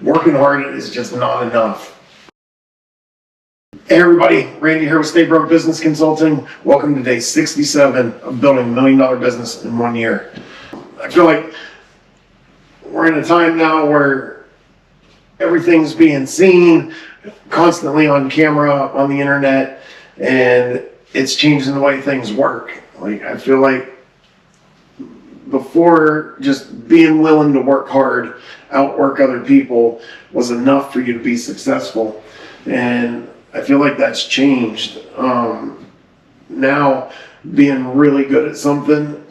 Working hard is just not enough. Hey everybody, Randy here with Stay Broke Business Consulting. Welcome to day 67 of building $1 million business in 1 year. I feel like we're in a time now where everything's being seen constantly on camera, on the internet, and it's changing the way things work. Like, I feel like before, just being willing to work hard, outwork other people was enough for you to be successful. And I feel like that's changed. Now, being really good at something,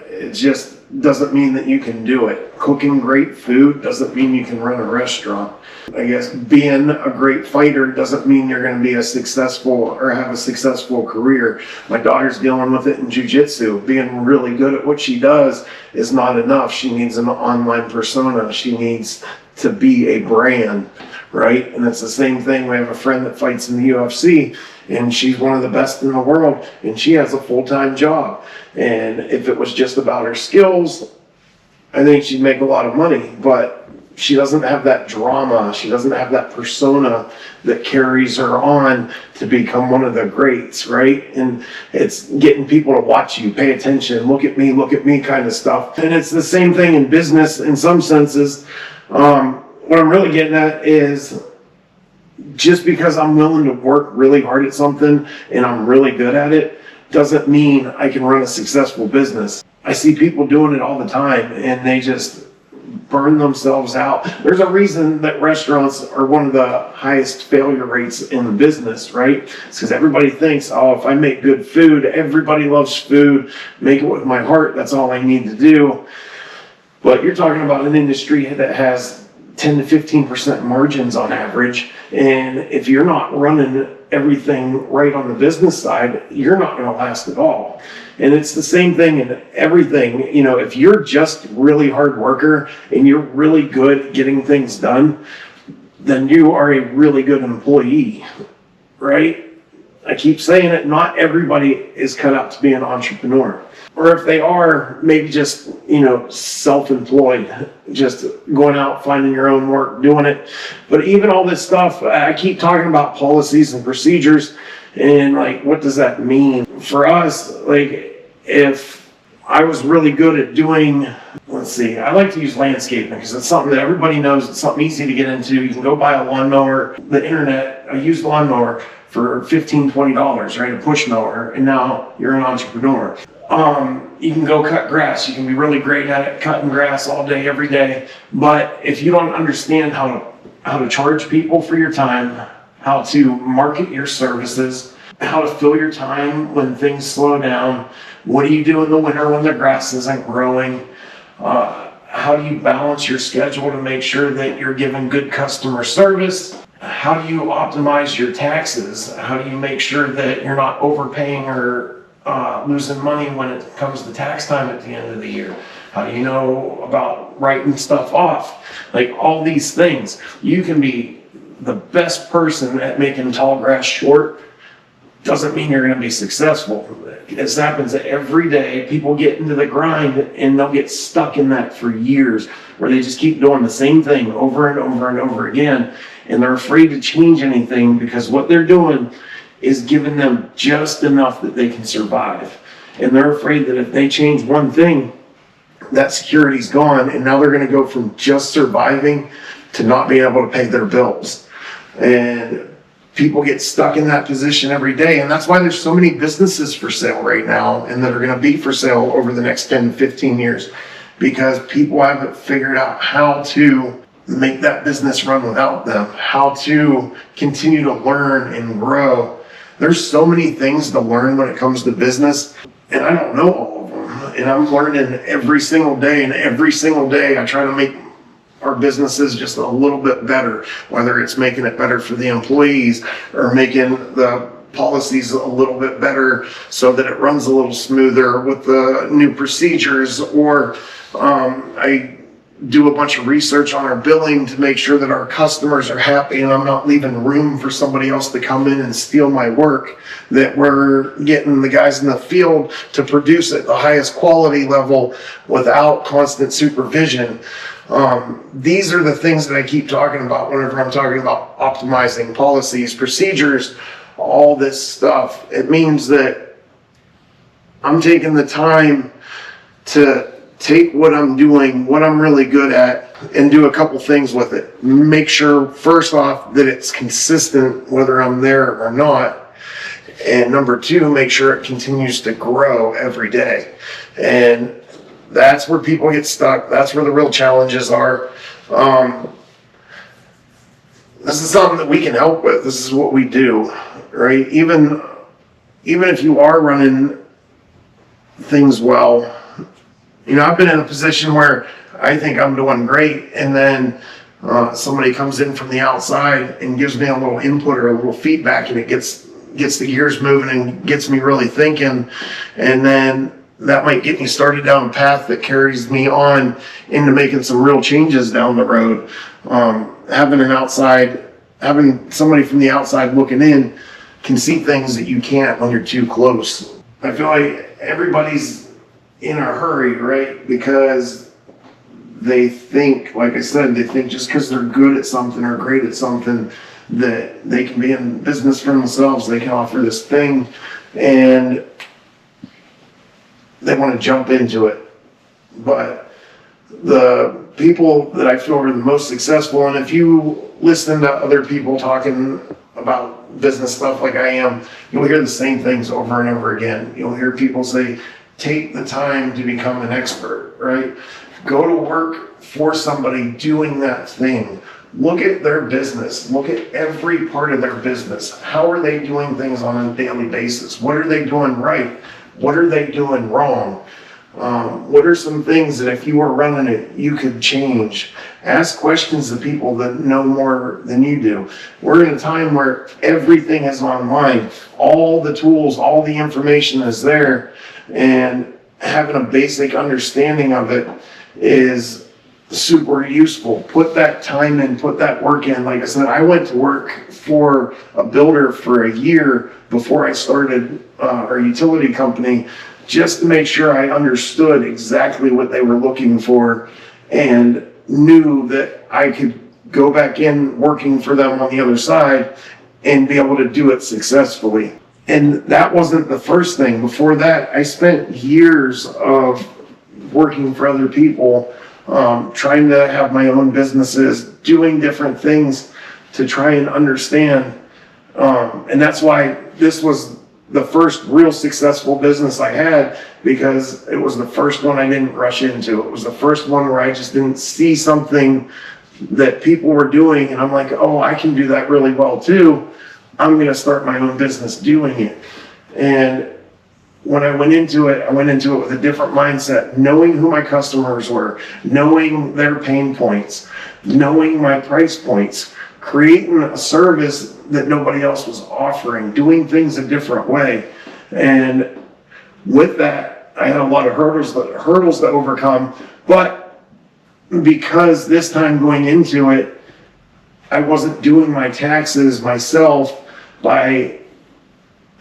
it just doesn't mean that you can do it. Cooking great food doesn't mean you can run a restaurant. I guess being a great fighter doesn't mean you're going to be a successful or have a successful career. My daughter's dealing with it in jiu-jitsu. Being really good at what she does is not enough. She needs an online persona. She needs to be a brand, right? And it's the same thing. We have a friend that fights in the UFC, and she's one of the best in the world, and she has a full-time job. And if it was just about her skills, I think she'd make a lot of money, but she doesn't have that drama. She doesn't have that persona that carries her on to become one of the greats, right? And it's getting people to watch you, pay attention, look at me kind of stuff. And it's the same thing in business in some senses. What I'm really getting at is, just because I'm willing to work really hard at something and I'm really good at it, doesn't mean I can run a successful business. I see people doing it all the time and they just burn themselves out. There's a reason that restaurants are one of the highest failure rates in the business, right? It's because everybody thinks, oh, if I make good food, everybody loves food, make it with my heart, that's all I need to do. But you're talking about an industry that has 10 to 15% margins on average. And if you're not running everything right on the business side, you're not going to last at all. And it's the same thing in everything. You know, if you're just really hard worker and you're really good at getting things done, then you are a really good employee, right? I keep saying it, not everybody is cut out to be an entrepreneur. Or if they are, maybe just, self-employed, just going out, finding your own work, doing it. But even all this stuff, I keep talking about policies and procedures, and what does that mean? For us, if I was really good at doing, I like to use landscaping because it's something that everybody knows, it's something easy to get into. You can go buy a lawnmower, the internet, a used lawnmower for $15, $20, right? A push mower, and now you're an entrepreneur. You can go cut grass. You can be really great at it, cutting grass all day, every day. But if you don't understand how to charge people for your time, how to market your services, how to fill your time when things slow down, what do you do in the winter when the grass isn't growing? How do you balance your schedule to make sure that you're giving good customer service? How do you optimize your taxes? How do you make sure that you're not overpaying or losing money when it comes to tax time at the end of the year? How do you know about writing stuff off? All these things. You can be the best person at making tall grass short. Doesn't mean you're going to be successful. This happens every day. People get into the grind and they'll get stuck in that for years, where they just keep doing the same thing over and over and over again. And they're afraid to change anything because what they're doing is giving them just enough that they can survive. And they're afraid that if they change one thing, that security's gone, and now they're going to go from just surviving to not being able to pay their bills. And people get stuck in that position every day, and that's why there's so many businesses for sale right now and that are going to be for sale over the next 10 to 15 years, because people haven't figured out how to make that business run without them, how to continue to learn and grow. There's so many things to learn when it comes to business, and I don't know all of them. And I'm learning every single day, and every single day I try to make our businesses just a little bit better, whether it's making it better for the employees or making the policies a little bit better so that it runs a little smoother with the new procedures, or I do a bunch of research on our billing to make sure that our customers are happy and I'm not leaving room for somebody else to come in and steal my work, that we're getting the guys in the field to produce at the highest quality level without constant supervision. These are the things that I keep talking about whenever I'm talking about optimizing policies, procedures, all this stuff. It means that I'm taking the time to take what I'm doing, what I'm really good at, and do a couple things with it. Make sure, first off, that it's consistent whether I'm there or not. And number two, make sure it continues to grow every day. And that's where people get stuck. That's where the real challenges are. This is something that we can help with. This is what we do, right? Even if you are running things well, I've been in a position where I think I'm doing great, and then somebody comes in from the outside and gives me a little input or a little feedback, and it gets the gears moving and gets me really thinking, and then that might get me started down a path that carries me on into making some real changes down the road. Having somebody from the outside looking in can see things that you can't when you're too close. I feel like everybody's in a hurry, right? Because they think, like I said, just because they're good at something or great at something that they can be in business for themselves, they can offer this thing, and they want to jump into it. But the people that I feel are the most successful, and if you listen to other people talking about business stuff like I am, you'll hear the same things over and over again. You'll hear people say, take the time to become an expert, right? Go to work for somebody doing that thing. Look at their business. Look at every part of their business. How are they doing things on a daily basis? What are they doing right? What are they doing wrong? What are some things that if you were running it, you could change? Ask questions to people that know more than you do. We're in a time where everything is online. All the tools, all the information is there, and having a basic understanding of it is super useful. Put that time in, put that work in. Like I said, I went to work for a builder for a year before I started our utility company, just to make sure I understood exactly what they were looking for and knew that I could go back in working for them on the other side and be able to do it successfully. And that wasn't the first thing. Before that, I spent years of working for other people, trying to have my own businesses, doing different things to try and understand. And that's why this was the first real successful business I had, because it was the first one I didn't rush into. It was the first one where I just didn't see something that people were doing, and I'm like, oh, I can do that really well too. I'm going to start my own business doing it. And when I went into it with a different mindset, knowing who my customers were, knowing their pain points, knowing my price points, creating a service that nobody else was offering, doing things a different way. And with that, I had a lot of hurdles to overcome, but because this time going into it, I wasn't doing my taxes myself by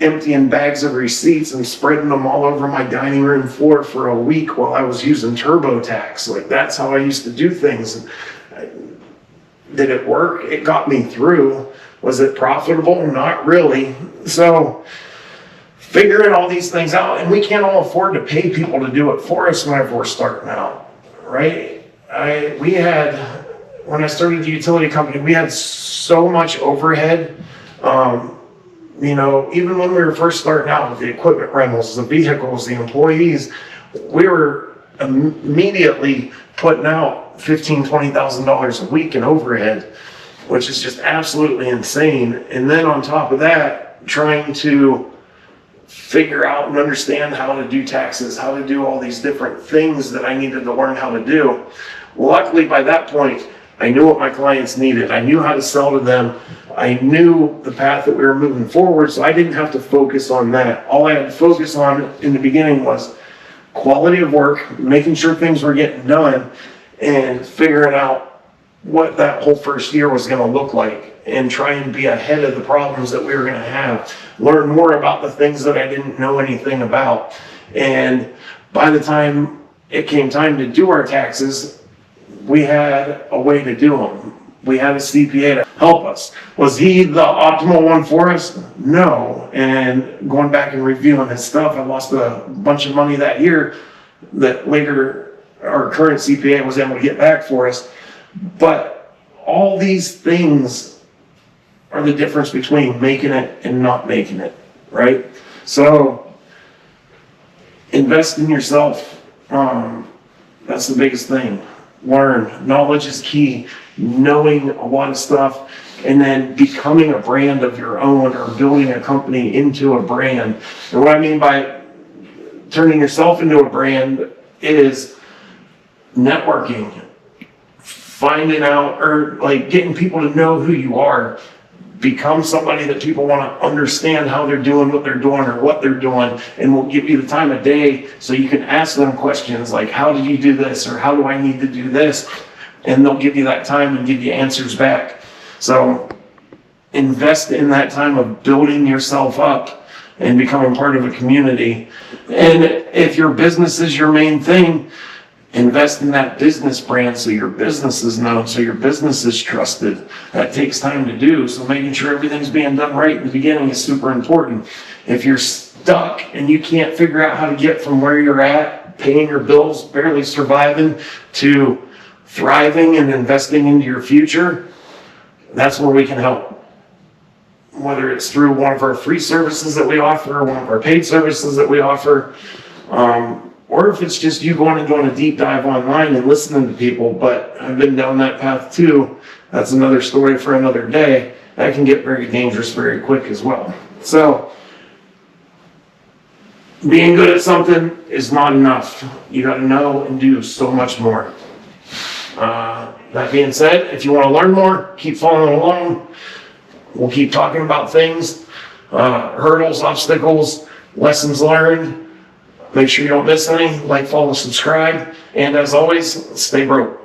emptying bags of receipts and spreading them all over my dining room floor for a week while I was using TurboTax. Like, that's how I used to do things. Did it work? It got me through. Was it profitable? Not really. So figuring all these things out, and we can't all afford to pay people to do it for us whenever we're starting out, right? When I started the utility company, we had so much overhead. Even when we were first starting out with the equipment rentals, the vehicles, the employees, we were immediately putting out $15,000, $20,000 a week in overhead, which is just absolutely insane. And then on top of that, trying to figure out and understand how to do taxes, how to do all these different things that I needed to learn how to do. Luckily, by that point, I knew what my clients needed. I knew how to sell to them. I knew the path that we were moving forward, so I didn't have to focus on that. All I had to focus on in the beginning was quality of work, making sure things were getting done, and figuring out what that whole first year was going to look like, and try and be ahead of the problems that we were going to have. Learn more about the things that I didn't know anything about. And by the time it came time to do our taxes, we had a way to do them. We had a CPA to help us. Was he the optimal one for us? No. And going back and reviewing his stuff, I lost a bunch of money that year that later our current CPA was able to get back for us. But all these things are the difference between making it and not making it, right? So invest in yourself. That's the biggest thing. Learn. Knowledge is key. Knowing a lot of stuff, and then becoming a brand of your own, or building a company into a brand. And what I mean by turning yourself into a brand is networking, finding out, or like getting people to know who you are. Become somebody that people want to understand how they're doing what they're doing or what they're doing, and will give you the time of day so you can ask them questions like, how do you do this, or how do I need to do this? And they'll give you that time and give you answers back. So invest in that time of building yourself up and becoming part of a community. And if your business is your main thing, invest in that business brand so your business is known, so your business is trusted. That takes time to do. So making sure everything's being done right in the beginning is super important. If you're stuck and you can't figure out how to get from where you're at, paying your bills, barely surviving, to thriving and investing into your future, that's where we can help. Whether it's through one of our free services that we offer, or one of our paid services that we offer, or if it's just you going and doing a deep dive online and listening to people. But I've been down that path too. That's another story for another day. That can get very dangerous very quick as well. So being good at something is not enough. You got to know and do so much more. That being said, if you want to learn more, keep following along. We'll keep talking about things, hurdles, obstacles, lessons learned. Make sure you don't miss any. Like, follow, subscribe. And as always, stay broke.